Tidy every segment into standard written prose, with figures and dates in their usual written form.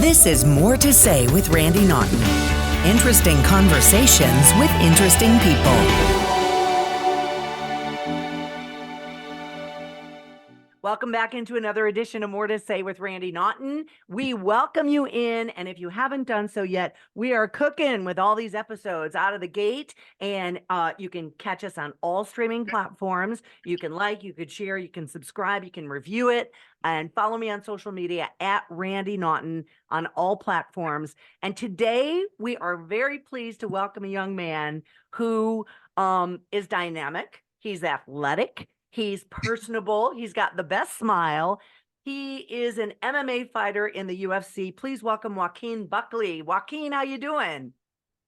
This is More to Say with Randy Naughton. Interesting conversations with interesting people. Welcome back into another edition of More to Say with Randy Naughton. We welcome you in, and if you haven't done so yet, we are cooking with all these episodes out of the gate, and you can catch us on all streaming platforms. You can like, you can share, you can subscribe, you can review it, and follow me on social media at Randy Naughton on all platforms. And today we are very pleased to welcome a young man who is dynamic. He's athletic. He's personable. He's got the best smile. He is an MMA fighter in the UFC. Please welcome Joaquin Buckley. Joaquin, how you doing?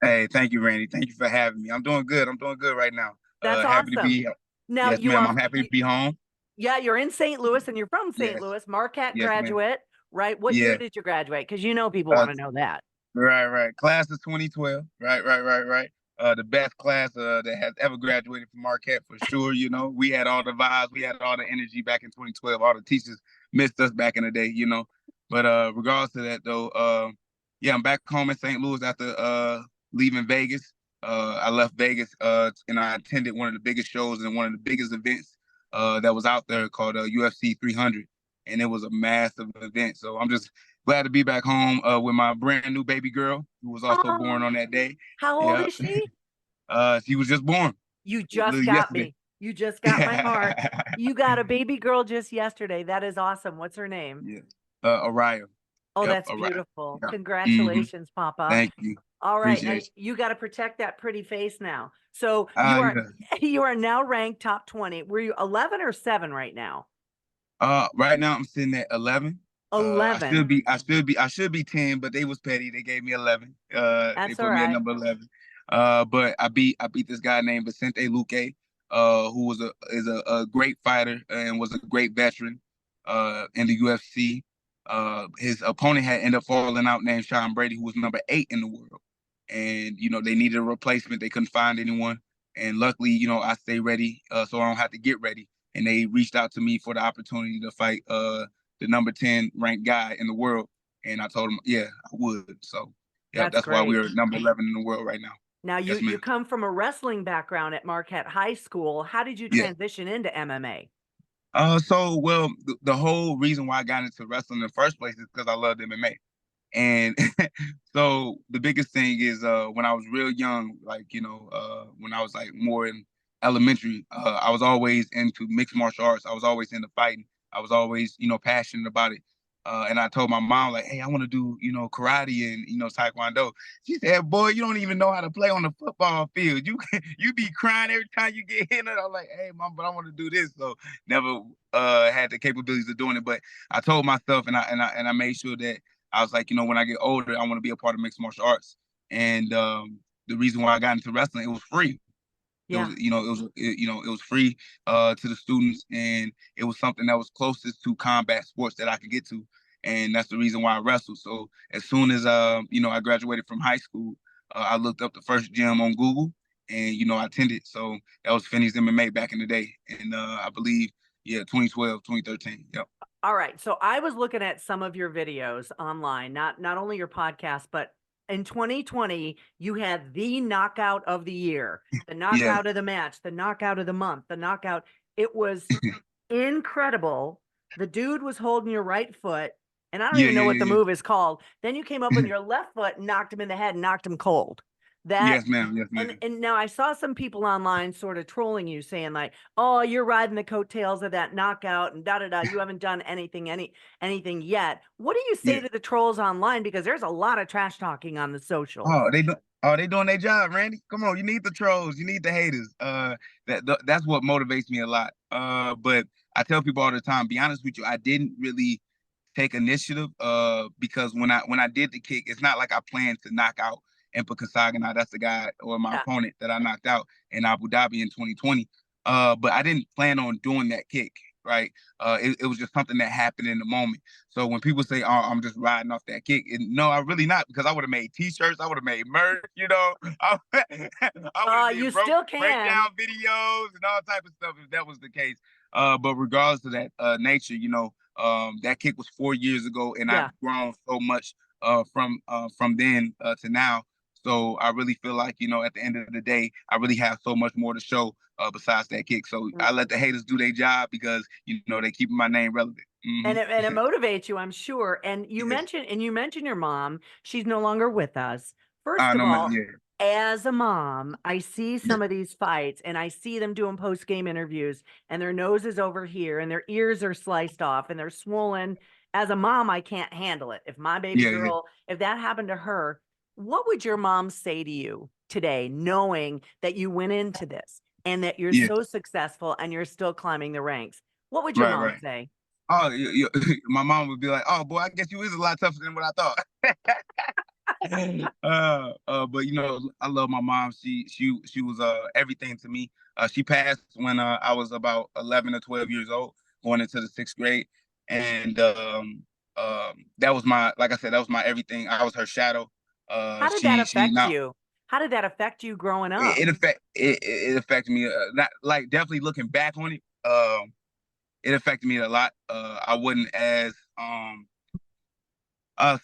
Hey, thank you, Randy. Thank you for having me. I'm doing good. I'm doing good right now. That's Happy to awesome. be. Now Yes, you ma'am. are, I'm happy to be home. yeah, you're in St. Louis and you're from St. Yes, Louis, Marquette yes, ma'am. graduate, right? What year Yeah. did you graduate? Because you know people Uh, want to know that. right. Class of 2012. Right. The best class that has ever graduated from Marquette for sure. You know, we had all the vibes, we had all the energy back in 2012. All the teachers missed us back in the day. You know, but regardless of that though, yeah, I'm back home in St. Louis after leaving Vegas. I left Vegas and I attended one of the biggest shows and one of the biggest events that was out there called UFC 300, and it was a massive event. So I'm just glad to be back home with my brand new baby girl, who was also Oh, born on that day. how old Yeah, is she? she was just born You just got yesterday. me. You just got my heart. You got a baby girl just yesterday. That is awesome. What's her name? Yeah, Araya. Oh, Yep, that's Araya. beautiful. Yeah. Congratulations, Papa. Thank you. All right, and Appreciate you got to protect that pretty face now. So you. Yeah. you are now ranked top 20. Were you 11 or 7 right now? Right now I'm sitting at 11. I 11. should be, I should be 10, but they was petty. They gave me 11. They That's all put me at right. number 11. But I beat this guy named Vicente Luque, who is a great fighter and was a great veteran, in the UFC. His opponent had ended up falling out named Sean Brady, who was number 8 in the world. And, you know, they needed a replacement. They couldn't find anyone. And luckily, you know, I stay ready, so I don't have to get ready. And they reached out to me for the opportunity to fight the number 10 ranked guy in the world. And I told him, yeah, I would. So, yeah, That's that's why great. we're number 11 in the world right now. Now you Yes, you ma'am. come from a wrestling background at Marquette High School. How did you Yeah. transition into MMA? Well, the whole reason why I got into wrestling in the first place is because I loved MMA. And so the biggest thing is when I was real young, like, you know, when I was like more in elementary, I was always into mixed martial arts. I was always into fighting. I was always, you know, passionate about it. And I told my mom, like, hey, I want to do, you know, karate and, you know, taekwondo. She said, boy, you don't even know how to play on the football field. You be crying every time you get hit. And I'm like, hey, mom, but I want to do this. So never had the capabilities of doing it. But I told myself and I made sure that I was like, you know, when I get older, I want to be a part of mixed martial arts. And the reason why I got into wrestling, it was free. It was, Yeah, you know, it was free to the students, and it was something that was closest to combat sports that I could get to, and that's the reason why I wrestled. So as soon as you know, I graduated from high school, I looked up the first gym on Google, and you know, I attended. So that was Finney's MMA back in the day, and I believe, yeah, 2012, 2013. Yep. all right. So I was looking at some of your videos online, not only your podcast, but in 2020, you had the knockout of the year, the Yeah. knockout of the match, the knockout of the month, the knockout. It was incredible. The dude was holding your right foot, and I don't Yeah, even know yeah, what the yeah, move is called. Then you came up with yeah. your left foot and knocked him in the head and knocked him cold. That Yes, ma'am. Yes, and ma'am. and now I saw some people online sort of trolling you, saying like, "Oh, you're riding the coattails of that knockout and da da da. You haven't done anything yet." What do you say Yeah. to the trolls online? Because there's a lot of trash talking on the socials. They doing their job, Randy. Come on, you need the trolls, you need the haters. That's what motivates me a lot. But I tell people all the time, be honest with you, I didn't really take initiative. Because when I did the kick, it's not like I planned to knock out Impa Kasaganai. That's the guy or my Yeah, opponent that I knocked out in Abu Dhabi in 2020. But I didn't plan on doing that kick, right? It was just something that happened in the moment. So when people say, "Oh, I'm just riding off that kick," no, I really not, because I would have made T-shirts, I would have made merch, you know, I would have you did still can. breakdown videos and all type of stuff if that was the case. But regardless of that nature, you know, that kick was 4 years ago, and I've Yeah. grown so much from then to now. So I really feel like, at the end of the day, I really have so much more to show besides that kick. So I let the haters do their job because, they keep my name relevant. And it motivates you, I'm sure. And you Yeah. mentioned your mom. She's no longer with us. First of No, all, yeah, as a mom, I see yeah, some of these fights and I see them doing post-game interviews and their nose is over here and their ears are sliced off and they're swollen. As a mom, I can't handle it. If my baby yeah, yeah, girl, if that happened to her, what would your mom say to you today, knowing that you went into this and that you're yeah. so successful and you're still climbing the ranks? What would your Right, mom right. say? Oh, my mom would be like, "Oh boy, I guess you is a lot tougher than what I thought." But I love my mom. She was everything to me. She passed when I was about 11 or 12 years old, going into the sixth grade, and that was like I said, that was my everything. I was her shadow. How did that She affect now you? How did that affect you growing up? it affected me. Not like definitely looking back on it. It affected me a lot. I wasn't as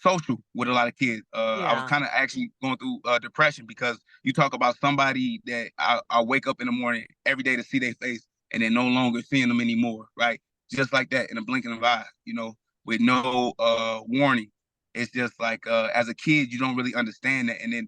social with a lot of kids. I was Yeah. kind of actually going through depression because you talk about somebody that I wake up in the morning every day to see their face and then no longer seeing them anymore, right? Just like that in a blinking of an eye, with no warning. It's just like as a kid, you don't really understand that, and then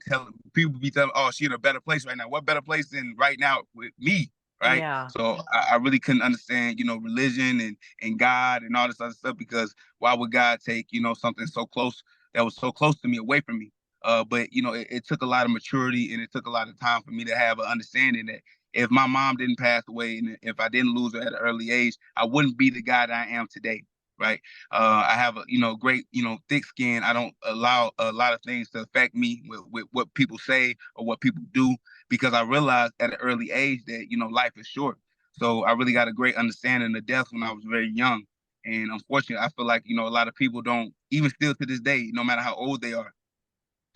people be telling, "Oh, she in a better place right now." What better place than right now with me, right? Yeah. So I really couldn't understand, religion and God and all this other stuff because why would God take, something so close that was so close to me away from me? But it took a lot of maturity and it took a lot of time for me to have an understanding that if my mom didn't pass away and if I didn't lose her at an early age, I wouldn't be the guy that I am today. Right. I have a, great, thick skin. I don't allow a lot of things to affect me with what people say or what people do because I realized at an early age that, life is short. So I really got a great understanding of death when I was very young. And unfortunately, I feel like, a lot of people don't, even still to this day, no matter how old they are,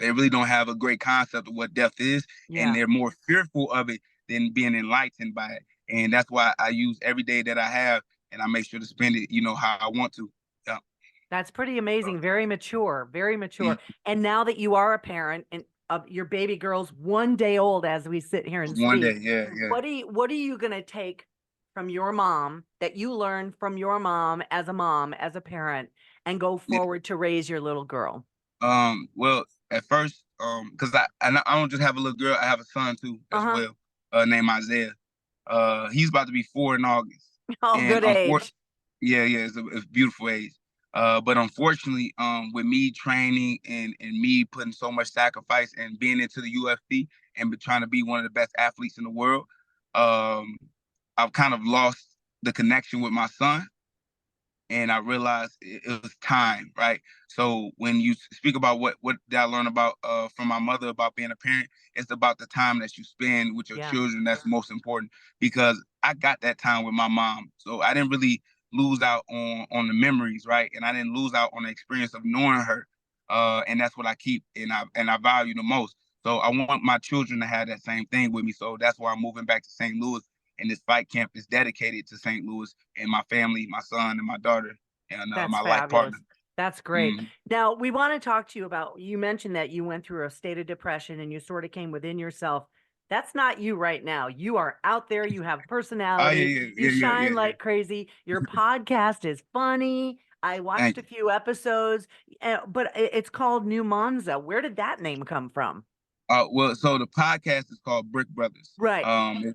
they really don't have a great concept of what death is. And Yeah. they're more fearful of it than being enlightened by it. And that's why I use every day that I have and I make sure to spend it, how I want to. Yeah. That's pretty amazing. Very mature, very mature. Mm. And now that you are a parent and of your baby girl's 1 day old as we sit here and One day. speak, Yeah. Yeah. what are you going to take from your mom that you learned from your mom, as a parent, and go Yeah. forward to raise your little girl? Well, at first, because I don't just have a little girl, I have a son too as Uh-huh. well, named Isaiah. He's about to be 4 in August, Oh, and good age. yeah, yeah, it's a beautiful age. But unfortunately, with me training and me putting so much sacrifice and being into the UFC and trying to be one of the best athletes in the world, um, I've kind of lost the connection with my son and I realized it was time, right? So when you speak about what did I learn about from my mother about being a parent, it's about the time that you spend with your Yeah. children that's most important because I got that time with my mom, so I didn't really lose out on the memories, right? And I didn't lose out on the experience of knowing her, and that's what I keep and I value the most. So I want my children to have that same thing with me. So that's why I'm moving back to St. Louis and this fight camp is dedicated to St. Louis and my family, my son and my daughter, and That's my life fabulous. partner. That's great. Mm, Now, we want to talk to you about, you mentioned that you went through a state of depression and you sort of came within yourself. That's not you right now. You are out there, you have oh personality, yeah, yeah, you yeah, yeah, shine yeah, yeah. like crazy. Your podcast is funny. I watched Thank a you. few episodes, but it's called New Monza. Where did that name come from? Well, so the podcast is called Brick Brothers. Right.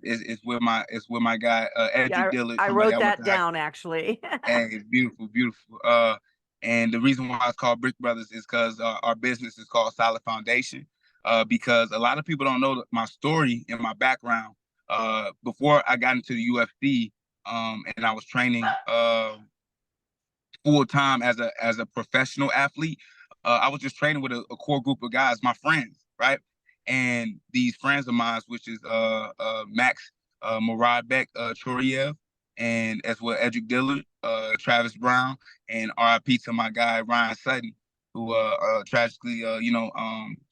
It's with my guy Edric Yeah, Dillard, I somebody wrote I went that to high down school. actually. And it's beautiful, beautiful. And the reason why it's called Brick Brothers is because our business is called Solid Foundation. Because a lot of people don't know my story and my background. Before I got into the UFC, and I was training full time as a professional athlete. I was just training with a core group of guys, my friends, right? And these friends of mine, which is Max, Murad Beck, Choriev, and as well Edric Dillard, Travis Brown, and RIP to my guy Ryan Sutton, who tragically,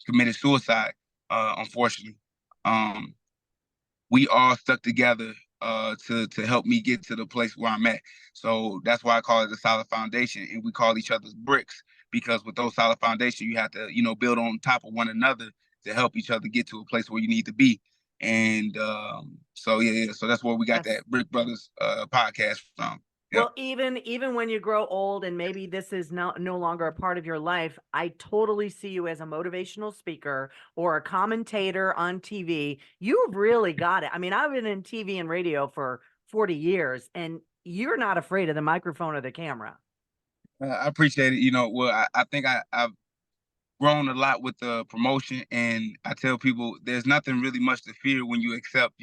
committed suicide, unfortunately. Um, we all stuck together to help me get to the place where I'm at. So that's why I call it the solid foundation, and we call each other's bricks because with those solid foundation, you have to, build on top of one another to help each other get to a place where you need to be. And so yeah, so that's where we got Yes. that Brick Brothers podcast from. Yep. Well, even when you grow old and maybe this is no longer a part of your life, I totally see you as a motivational speaker or a commentator on TV. You've really got it. I mean, I've been in TV and radio for 40 years, and you're not afraid of the microphone or the camera. I appreciate it. Well, I think I've grown a lot with the promotion, and I tell people there's nothing really much to fear when you accept,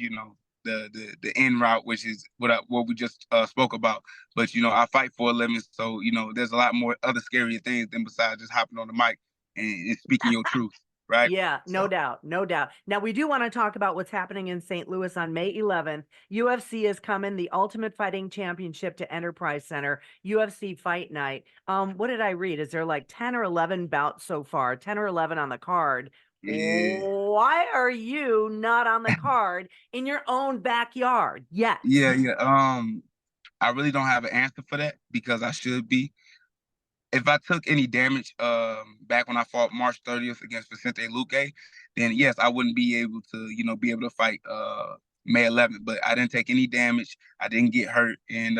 the end route, which is what we just spoke about. But I fight for a living, so there's a lot more other scarier things than besides just hopping on the mic and speaking your truth, right? Yeah, no So doubt, no doubt. Now we do want to talk about what's happening in St. Louis on May 11th. UFC is coming, the Ultimate Fighting Championship to Enterprise Center, UFC Fight Night. What did I read? Is there like 10 or 11 bouts so far? 10 or 11 on the card. yeah, Why are you not on the card in your own backyard yet? yeah, yeah. I really don't have an answer for that because I should be. If I took any damage back when I fought March 30th against Vicente Luque, then yes, I wouldn't be able to, be able to fight May 11th. But I didn't take any damage. I didn't get hurt, and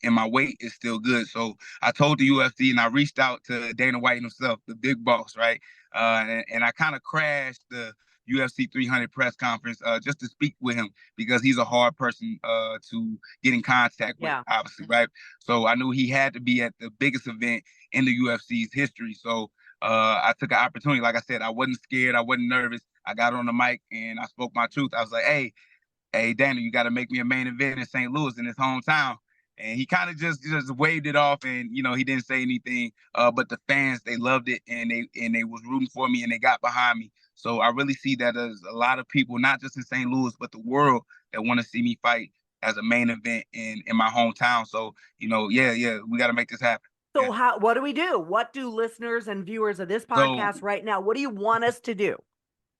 my weight is still good. So I told the UFC, and I reached out to Dana White himself, the big boss, right? And I kind of crashed the UFC 300 press conference just to speak with him because he's a hard person to get in contact with, Yeah. obviously, right? So I knew he had to be at the biggest event in the UFC's history. So I took an opportunity. Like I said, I wasn't scared. I wasn't nervous. I got on the mic and I spoke my truth. I was like, hey, Daniel, you got to make me a main event in St. Louis in his hometown. And he kind of just waved it off, and he didn't say anything. But the fans, they loved it, and they was rooting for me, and they got behind me. So I really see that there's a lot of people, not just in St. Louis, but the world, that want to see me fight as a main event in my hometown. So yeah, we got to make this happen. So Yeah. what do we do? What do listeners and viewers of this So podcast right now, what do you want us to do?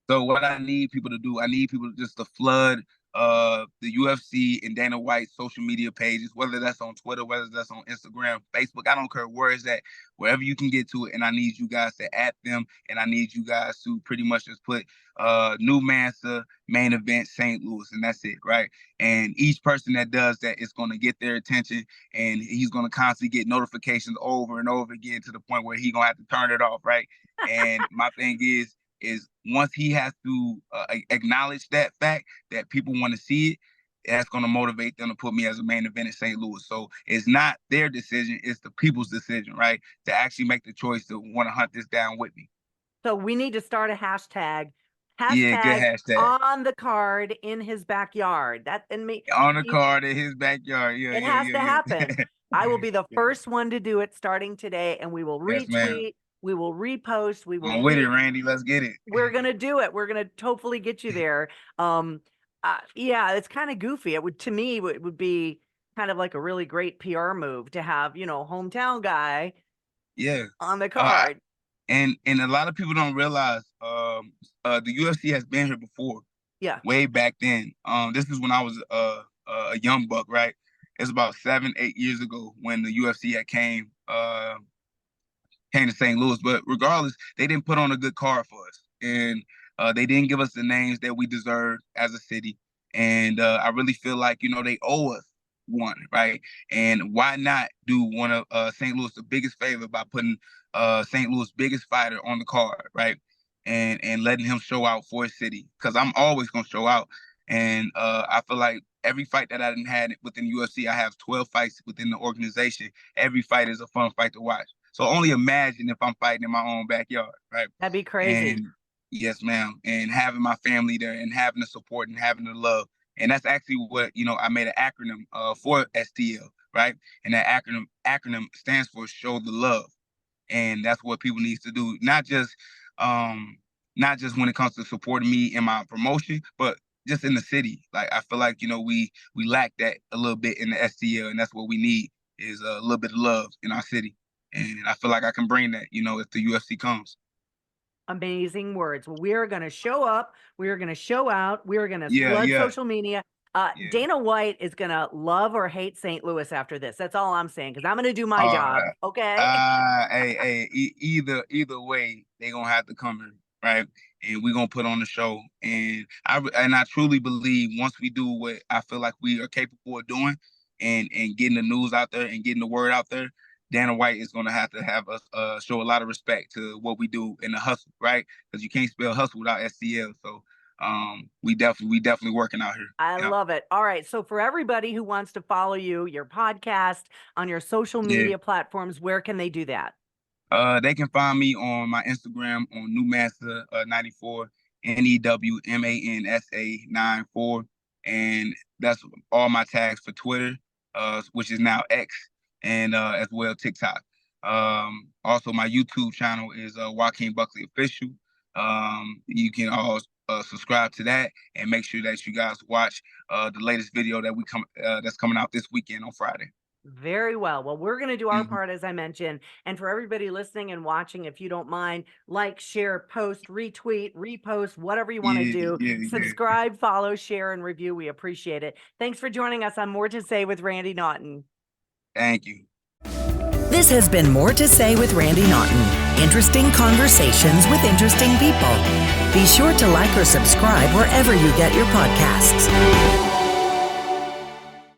So what I need people to do, I need people just to flood the UFC and Dana White's social media pages, whether that's on Twitter, whether that's on Instagram, Facebook. I don't care where it's at, wherever you can get to it. And I need you guys to at them, and I need you guys to pretty much just put New Mansa main event St. Louis, and that's it, right? And each person that does that is going to get their attention, and he's going to constantly get notifications over and over again to the point where he's going to have to turn it off, right? And my thing is once he has to acknowledge that fact that people want to see it, that's going to motivate them to put me as a main event in St. Louis. So it's not their decision, it's the people's decision, right? To actually make the choice to want to hunt this down with me. So we need to start a hashtag. Yeah, good Hashtag hashtag. on the card in his backyard. That and me On the card in his backyard. Yeah, it yeah, has to yeah, happen. yeah. I will be the Yeah. first one to do it starting today, and we will Yes, ma'am. retweet, we will repost, we will I'm with it, Randy. Let's get it. we're gonna do it. We're gonna hopefully get you there. Yeah, it's kind of goofy. It would to me it would be kind of like a really great PR move to have, hometown guy Yeah. on the Uh, card. and a lot of people don't realize the UFC has been here before. Yeah. Way back then. This is when I was a young buck, right? It's about 7, 8 years ago when the UFC had came to St. Louis. But regardless, they didn't put on a good card for us, and they didn't give us the names that we deserved as a city. And I really feel like they owe us one, right? And why not do one of St. Louis the biggest favor by putting St. Louis' biggest fighter on the card, right? And letting him show out for his city, because I'm always gonna show out. And I feel like every fight that I didn't had within UFC, I have 12 fights within the organization. Every fight is a fun fight to watch. So only imagine if I'm fighting in my own backyard, right? That'd be crazy. And yes, ma'am. And having my family there and having the support and having the love. And that's actually what, I made an acronym for STL, right? And that acronym stands for show the love. And that's what people need to do, um not just when it comes to supporting me in my promotion, but just in the city. Like I feel like we lack that a little bit in the STL, and that's what we need is a little bit of love in our city. And I feel like I can bring that, if the UFC comes. Amazing words. Well, we are going to show up. We are going to show out. We are going to Yeah, flood yeah, social media. Yeah. Dana White is going to love or hate St. Louis after this. That's all I'm saying, because I'm going to do my job. Okay. Either way, they gonna have to come in, right? And we're gonna put on the show. And I truly believe once we do what I feel like we are capable of doing, and getting the news out there and getting the word out there, Dana White is gonna have to have us show a lot of respect to what we do in the hustle, right? Because you can't spell hustle without SCL. So we definitely working out here. I Yeah. love it. All right. So for everybody who wants to follow you, your podcast, on your social Yeah. media platforms, where can they do that? They can find me on my Instagram on Newmansa 94, NEWMANSA 94, and that's all my tags for Twitter, which is now X, and as well TikTok. Also my YouTube channel is Joaquin Buckley Official. You can all subscribe to that, and make sure that you guys watch the latest video that's coming out this weekend on Friday. Very well. Well, we're going to do our part, as I mentioned. And for everybody listening and watching, if you don't mind, like, share, post, retweet, repost, whatever you want to do. Subscribe, follow, share, and review. We appreciate it. Thanks for joining us on More to Say with Randy Naughton. Thank you. This has been More to Say with Randy Naughton. Interesting conversations with interesting people. Be sure to like or subscribe wherever you get your podcasts.